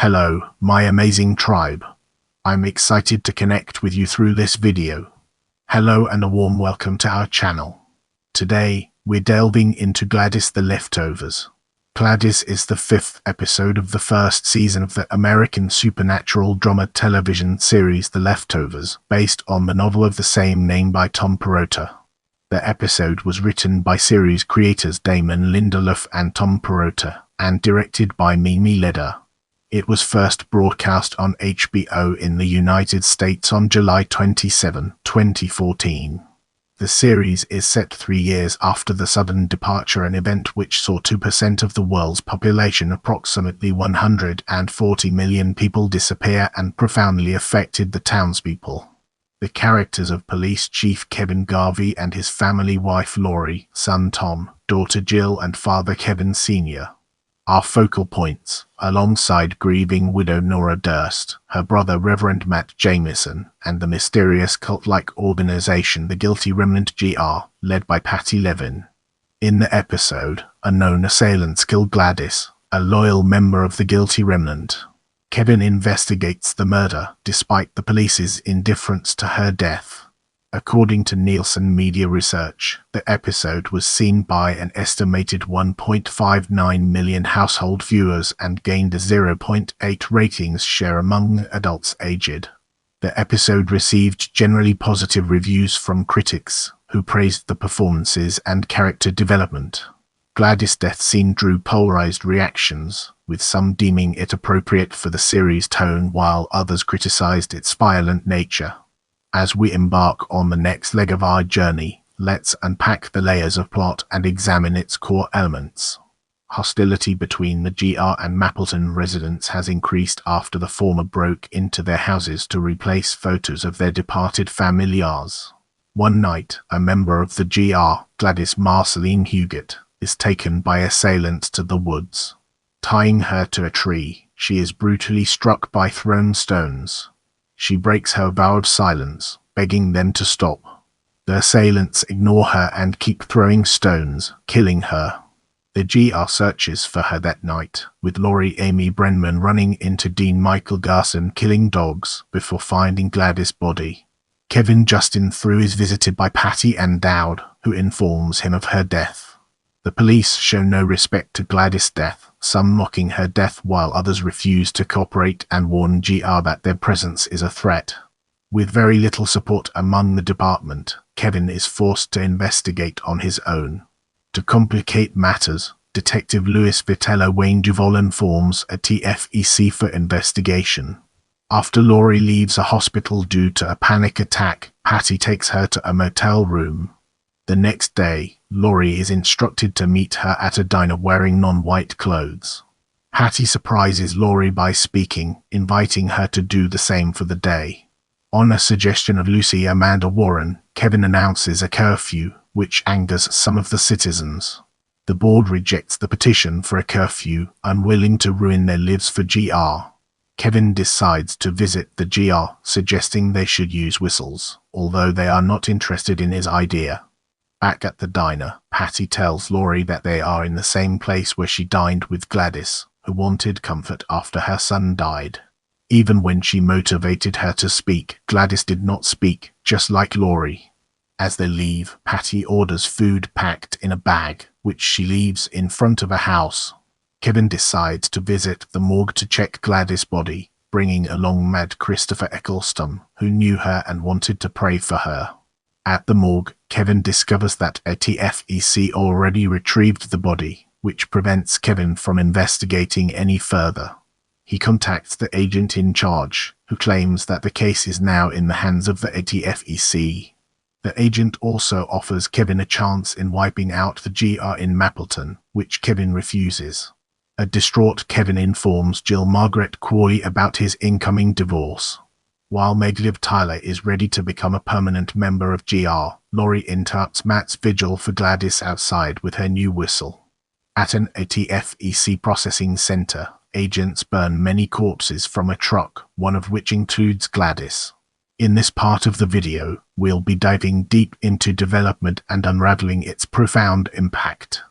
Hello, my amazing tribe. I'm excited to connect with you through this video. Hello and a warm welcome to our channel. Today, we're delving into Gladys the Leftovers. Gladys is the fifth episode of the first season of the American supernatural drama television series The Leftovers, based on the novel of the same name by Tom Perrotta. The episode was written by series creators Damon, Lindelof and Tom Perrotta, and directed by Mimi Leder. It was first broadcast on HBO in the United States on July 27, 2014. The series is set 3 years after the sudden departure, an event which saw 2% of the world's population, approximately 140 million people, disappear and profoundly affected the townspeople. The characters of Police Chief Kevin Garvey and his family, wife Laurie, son Tom, daughter Jill and father Kevin Sr. are focal points, alongside grieving widow Nora Durst, her brother Reverend Matt Jamison, and the mysterious cult-like organization the Guilty Remnant GR, led by Patti Levin. In the episode, unknown assailants kill Gladys, a loyal member of the Guilty Remnant. Kevin investigates the murder, despite the police's indifference to her death. According to Nielsen Media Research, the episode was seen by an estimated 1.59 million household viewers and gained a 0.8 ratings share among adults aged. The episode received generally positive reviews from critics, who praised the performances and character development. Gladys' death scene drew polarized reactions, with some deeming it appropriate for the series' tone while others criticized its violent nature. As we embark on the next leg of our journey, let's unpack the layers of plot and examine its core elements. Hostility between the GR and Mapleton residents has increased after the former broke into their houses to replace photos of their departed familiars. One night, a member of the GR, Gladys Marceline Huguet, is taken by assailants to the woods. Tying her to a tree, she is brutally struck by thrown stones. She breaks her vow of silence, begging them to stop. The assailants ignore her and keep throwing stones, killing her. The GR searches for her that night, with Laurie Amy Brenman running into Dean Michael Garson killing dogs before finding Gladys' body. Kevin Justin Through is visited by Patti and Dowd, who informs him of her death. The police show no respect to Gladys' death, some mocking her death while others refuse to cooperate and warn GR that their presence is a threat. With very little support among the department, Kevin is forced to investigate on his own. To complicate matters, Detective Louis Vitello Wayne Duvall informs a TFEC for investigation. After Laurie leaves a hospital due to a panic attack, Patti takes her to a motel room. The next day, Laurie is instructed to meet her at a diner wearing non-white clothes. Patti surprises Laurie by speaking, inviting her to do the same for the day. On a suggestion of Lucy Amanda Warren, Kevin announces a curfew, which angers some of the citizens. The board rejects the petition for a curfew, unwilling to ruin their lives for GR. Kevin decides to visit the GR, suggesting they should use whistles, although they are not interested in his idea. Back at the diner, Patti tells Laurie that they are in the same place where she dined with Gladys, who wanted comfort after her son died. Even when she motivated her to speak, Gladys did not speak, just like Laurie. As they leave, Patti orders food packed in a bag, which she leaves in front of a house. Kevin decides to visit the morgue to check Gladys' body, bringing along Mad Christopher Eccleston, who knew her and wanted to pray for her. At the morgue, Kevin discovers that a TFEC already retrieved the body, which prevents Kevin from investigating any further. He contacts the agent in charge, who claims that the case is now in the hands of the TFEC. The agent also offers Kevin a chance in wiping out the GR in Mapleton, which Kevin refuses. A distraught Kevin informs Jill Margaret Corley about his incoming divorce. While Meg Liv Tyler is ready to become a permanent member of GR, Laurie interrupts Matt's vigil for Gladys outside with her new whistle. At an ATFEC processing center, agents burn many corpses from a truck, one of which includes Gladys. In this part of the video, we'll be diving deep into development and unraveling its profound impact.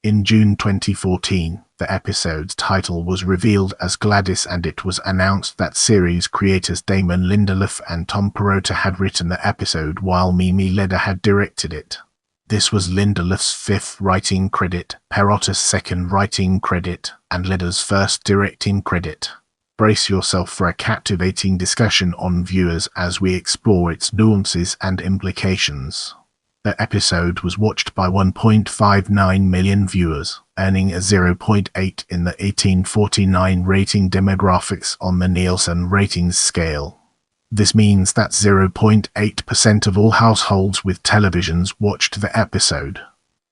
In June 2014, the episode's title was revealed as Gladys, and it was announced that series creators Damon, Lindelof and Tom Perrotta had written the episode while Mimi Leder had directed it. This was Lindelof's 5th writing credit, Perrotta's 2nd writing credit, and Leder's 1st directing credit. Brace yourself for a captivating discussion on Viewers as we explore its nuances and implications. The episode was watched by 1.59 million viewers, earning a 0.8 in the 1849 rating demographics on the Nielsen ratings scale. This means that 0.8% of all households with televisions watched the episode.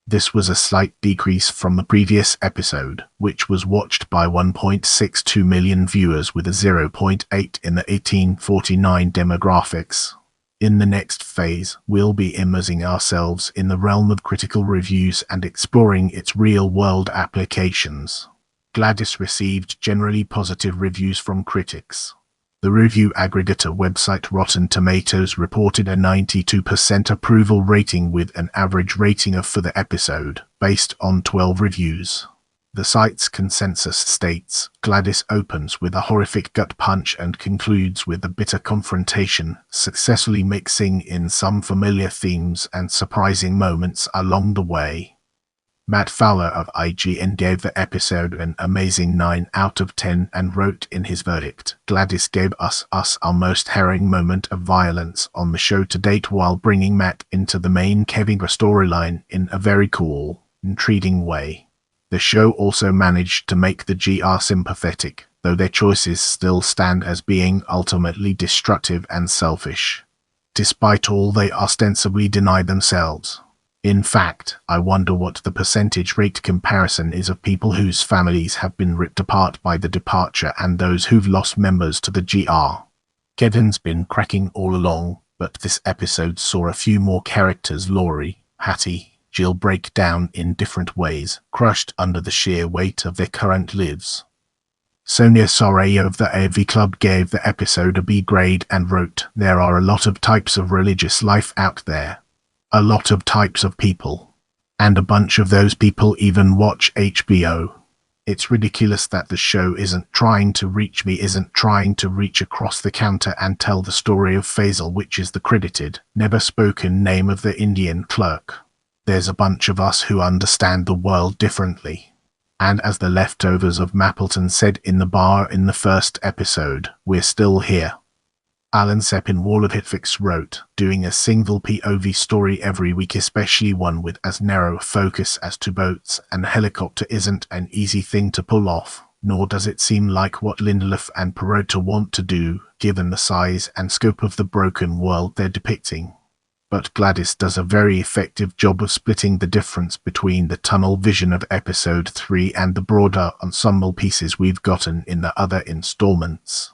This was a slight decrease from the previous episode, which was watched by 1.62 million viewers with a 0.8 in the 1849 demographics. In the next phase, we'll be immersing ourselves in the realm of critical reviews and exploring its real-world applications. Gladys received generally positive reviews from critics. The review aggregator website Rotten Tomatoes reported a 92% approval rating with an average rating of for the episode, based on 12 reviews. The site's consensus states, Gladys opens with a horrific gut punch and concludes with a bitter confrontation, successfully mixing in some familiar themes and surprising moments along the way. Matt Fowler of IGN gave the episode an amazing 9 out of 10 and wrote in his verdict, Gladys gave us our most harrowing moment of violence on the show to date while bringing Matt into the main Kevin Garvey storyline in a very cool, intriguing way. The show also managed to make the GR sympathetic, though their choices still stand as being ultimately destructive and selfish, despite all they ostensibly deny themselves. In fact, I wonder what the percentage rate comparison is of people whose families have been ripped apart by the departure and those who've lost members to the GR. Kevin's been cracking all along, but this episode saw a few more characters, Laurie, Patti, Jill, break down in different ways, crushed under the sheer weight of their current lives. Sonia Soreya of the AV Club gave the episode a B grade and wrote, there are a lot of types of religious life out there. A lot of types of people. And a bunch of those people even watch HBO. It's ridiculous that the show isn't trying to reach across the counter and tell the story of Faisal, which is the credited, never-spoken name of the Indian clerk. There's a bunch of us who understand the world differently. And as the leftovers of Mapleton said in the bar in the first episode, we're still here. Alan Sepinwall of Hitfix wrote, doing a single POV story every week, especially one with as narrow a focus as to boats and helicopter, isn't an easy thing to pull off, nor does it seem like what Lindelof and Perrotta want to do, given the size and scope of the broken world they're depicting. But Gladys does a very effective job of splitting the difference between the tunnel vision of episode 3 and the broader ensemble pieces we've gotten in the other installments.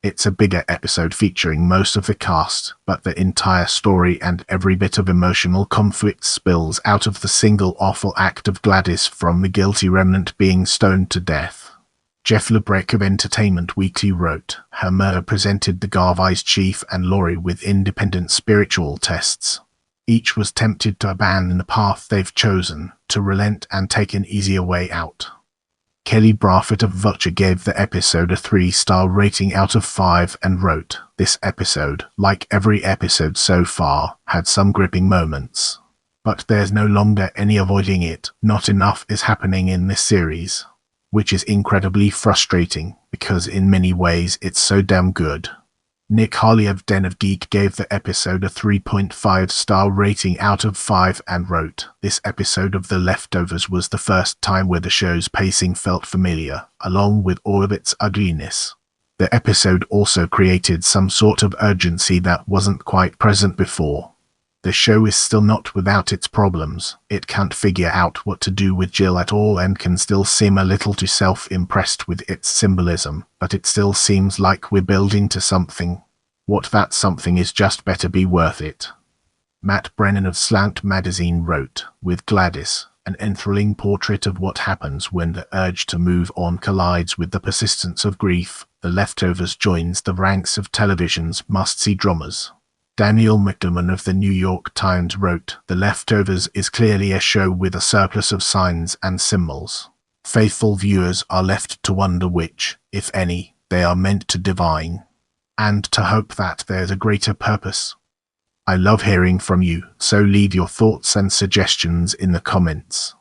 It's a bigger episode featuring most of the cast, but the entire story and every bit of emotional conflict spills out of the single awful act of Gladys from the Guilty Remnant being stoned to death. Jeff Lebrecht of Entertainment Weekly wrote, her murder presented the Garvey's chief and Laurie with independent spiritual tests. Each was tempted to abandon the path they've chosen, to relent and take an easier way out. Kelly Braffett of Vulture gave the episode a 3-star rating out of 5 and wrote, this episode, like every episode so far, had some gripping moments. But there's no longer any avoiding it, not enough is happening in this series. Which is incredibly frustrating, because in many ways it's so damn good. Nick Harley of Den of Geek gave the episode a 3.5-star rating out of 5 and wrote, this episode of The Leftovers was the first time where the show's pacing felt familiar, along with all of its ugliness. The episode also created some sort of urgency that wasn't quite present before. The show is still not without its problems. It can't figure out what to do with Jill at all and can still seem a little too self-impressed with its symbolism, but it still seems like we're building to something. What that something is just better be worth it. Matt Brennan of Slant Magazine wrote, with Gladys, an enthralling portrait of what happens when the urge to move on collides with the persistence of grief. The Leftovers joins the ranks of television's must-see dramas. Daniel McDermott of the New York Times wrote, "The Leftovers is clearly a show with a surplus of signs and symbols. Faithful viewers are left to wonder which, if any, they are meant to divine, and to hope that there's a greater purpose." I love hearing from you, so leave your thoughts and suggestions in the comments.